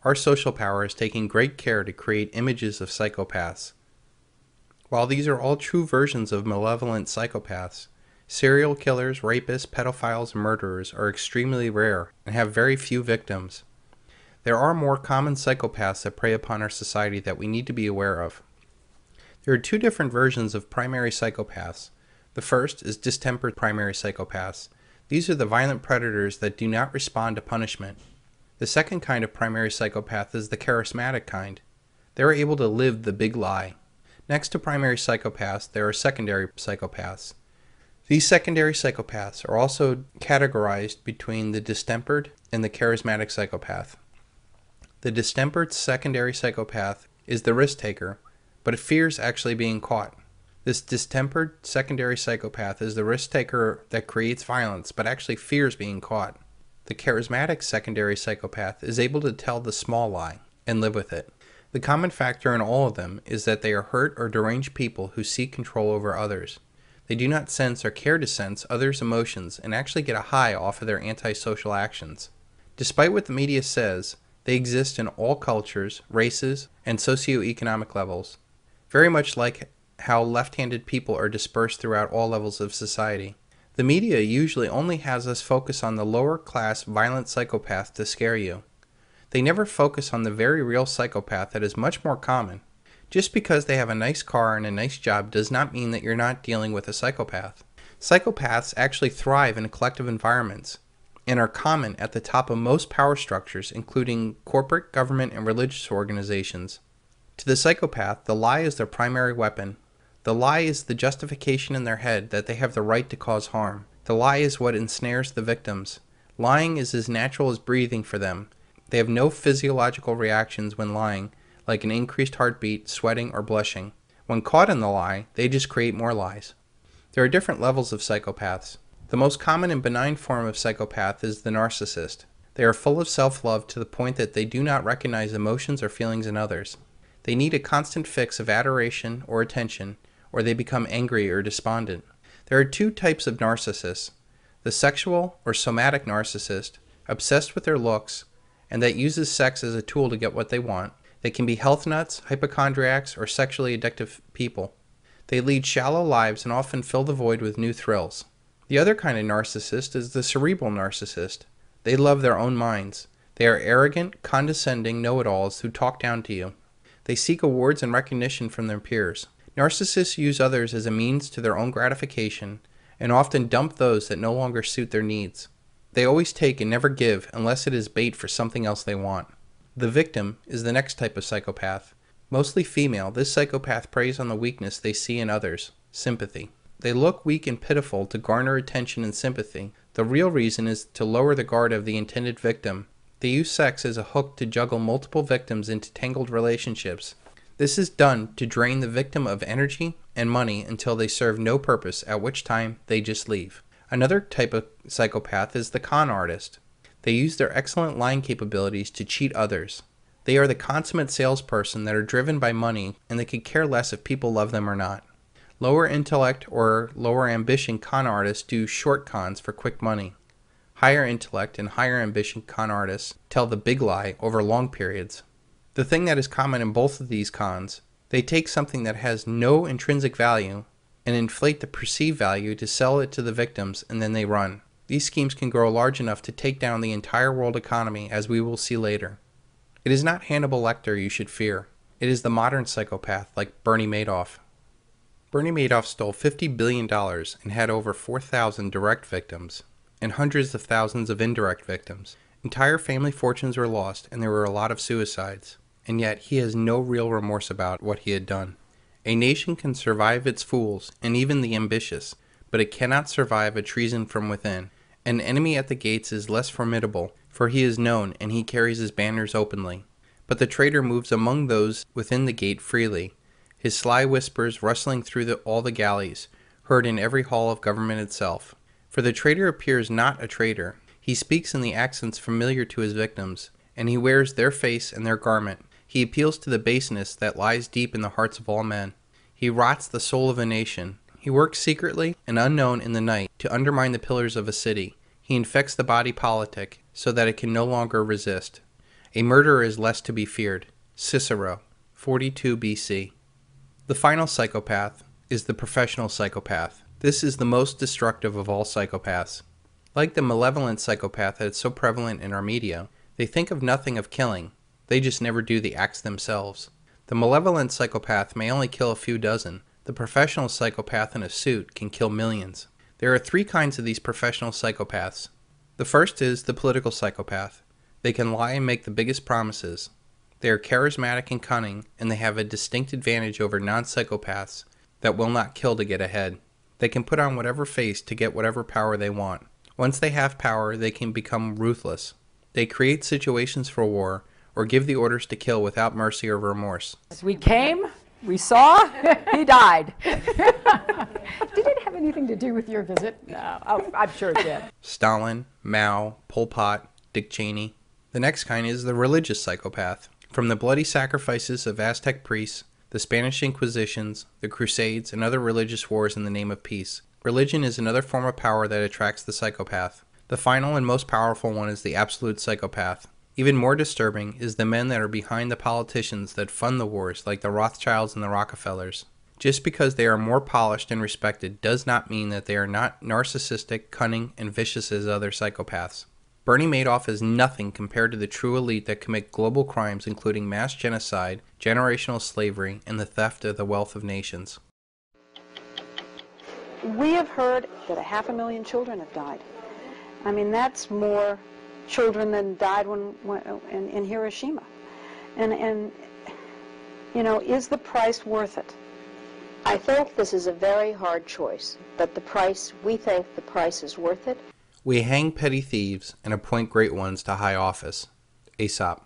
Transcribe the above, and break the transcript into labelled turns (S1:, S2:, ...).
S1: Our social power is taking great care to create images of psychopaths. While these are all true versions of malevolent psychopaths, serial killers, rapists, pedophiles, and murderers are extremely rare and have very few victims. There are more common psychopaths that prey upon our society that we need to be aware of. There are two different versions of primary psychopaths. The first is distempered primary psychopaths. These are the violent predators that do not respond to punishment. The second kind of primary psychopath is the charismatic kind. They are able to live the big lie. Next to primary psychopaths, there are secondary psychopaths. These secondary psychopaths are also categorized between the distempered and the charismatic psychopath. The distempered secondary psychopath is the risk taker, but it fears actually being caught. This distempered secondary psychopath is the risk taker that creates violence, but actually fears being caught. The charismatic secondary psychopath is able to tell the small lie and live with it. The common factor in all of them is that they are hurt or deranged people who seek control over others. They do not sense or care to sense others' emotions and actually get a high off of their antisocial actions. Despite what the media says, they exist in all cultures, races, and socioeconomic levels, very much like how left-handed people are dispersed throughout all levels of society. The media usually only has us focus on the lower-class violent psychopath to scare you. They never focus on the very real psychopath that is much more common. Just because they have a nice car and a nice job does not mean that you're not dealing with a psychopath. Psychopaths actually thrive in collective environments and are common at the top of most power structures, including corporate, government, and religious organizations. To the psychopath, the lie is their primary weapon. The lie is the justification in their head that they have the right to cause harm. The lie is what ensnares the victims. Lying is as natural as breathing for them. They have no physiological reactions when lying, like an increased heartbeat, sweating, or blushing. When caught in the lie, they just create more lies. There are different levels of psychopaths. The most common and benign form of psychopath is the narcissist. They are full of self-love to the point that they do not recognize emotions or feelings in others. They need a constant fix of adoration or attention, or they become angry or despondent. There are two types of narcissists: the sexual or somatic narcissist, obsessed with their looks, and that uses sex as a tool to get what they want. They can be health nuts, hypochondriacs, or sexually addictive people. They lead shallow lives and often fill the void with new thrills. The other kind of narcissist is the cerebral narcissist. They love their own minds. They are arrogant, condescending know-it-alls who talk down to you. They seek awards and recognition from their peers. Narcissists use others as a means to their own gratification and often dump those that no longer suit their needs. They always take and never give unless it is bait for something else they want. The victim is the next type of psychopath. Mostly female, this psychopath preys on the weakness they see in others: sympathy. They look weak and pitiful to garner attention and sympathy. The real reason is to lower the guard of the intended victim. They use sex as a hook to juggle multiple victims into tangled relationships. This is done to drain the victim of energy and money until they serve no purpose, at which time they just leave. Another type of psychopath is the con artist. They use their excellent lying capabilities to cheat others. They are the consummate salesperson that are driven by money, and they could care less if people love them or not. Lower intellect or lower ambition con artists do short cons for quick money. Higher intellect and higher ambition con artists tell the big lie over long periods. The thing that is common in both of these cons, they take something that has no intrinsic value and inflate the perceived value to sell it to the victims, and then they run. These schemes can grow large enough to take down the entire world economy, as we will see later. It is not Hannibal Lecter you should fear. It is the modern psychopath like Bernie Madoff. Bernie Madoff stole $50 billion and had over 4,000 direct victims and hundreds of thousands of indirect victims. Entire family fortunes were lost, and there were a lot of suicides. And yet he has no real remorse about what he had done. A nation can survive its fools and even the ambitious, but it cannot survive a treason from within. An enemy at the gates is less formidable, for he is known and he carries his banners openly. But the traitor moves among those within the gate freely, his sly whispers rustling through all the galleys, heard in every hall of government itself. For the traitor appears not a traitor. He speaks in the accents familiar to his victims, and he wears their face and their garment. He appeals to the baseness that lies deep in the hearts of all men. He rots the soul of a nation. He works secretly and unknown in the night to undermine the pillars of a city. He infects the body politic so that it can no longer resist. A murderer is less to be feared. Cicero, 42 BC. The final psychopath is the professional psychopath. This is the most destructive of all psychopaths. Like the malevolent psychopath that's so prevalent in our media, they think of nothing of killing. They just never do the acts themselves. The malevolent psychopath may only kill a few dozen. The professional psychopath in a suit can kill millions. There are 3 kinds of these professional psychopaths. The first is the political psychopath. They can lie and make the biggest promises. They are charismatic and cunning, and they have a distinct advantage over non-psychopaths that will not kill to get ahead. They can put on whatever face to get whatever power they want. Once they have power, they can become ruthless. They create situations for war, or give the orders to kill without mercy or remorse.
S2: We came, we saw, he died. Did it have anything to do with your visit? No, I'm sure it did.
S1: Stalin, Mao, Pol Pot, Dick Cheney. The next kind is the religious psychopath. From the bloody sacrifices of Aztec priests, the Spanish Inquisitions, the Crusades, and other religious wars in the name of peace, religion is another form of power that attracts the psychopath. The final and most powerful one is the absolute psychopath. Even more disturbing is the men that are behind the politicians that fund the wars, like the Rothschilds and the Rockefellers. Just because they are more polished and respected does not mean that they are not narcissistic, cunning, and vicious as other psychopaths. Bernie Madoff is nothing compared to the true elite that commit global crimes including mass genocide, generational slavery, and the theft of the wealth of nations.
S3: We have heard that 500,000 children have died. I mean, that's more children than died in Hiroshima. And you know, is the price worth it?
S4: I think this is a very hard choice, but we think the price is worth it.
S1: We hang petty thieves and appoint great ones to high office. Aesop.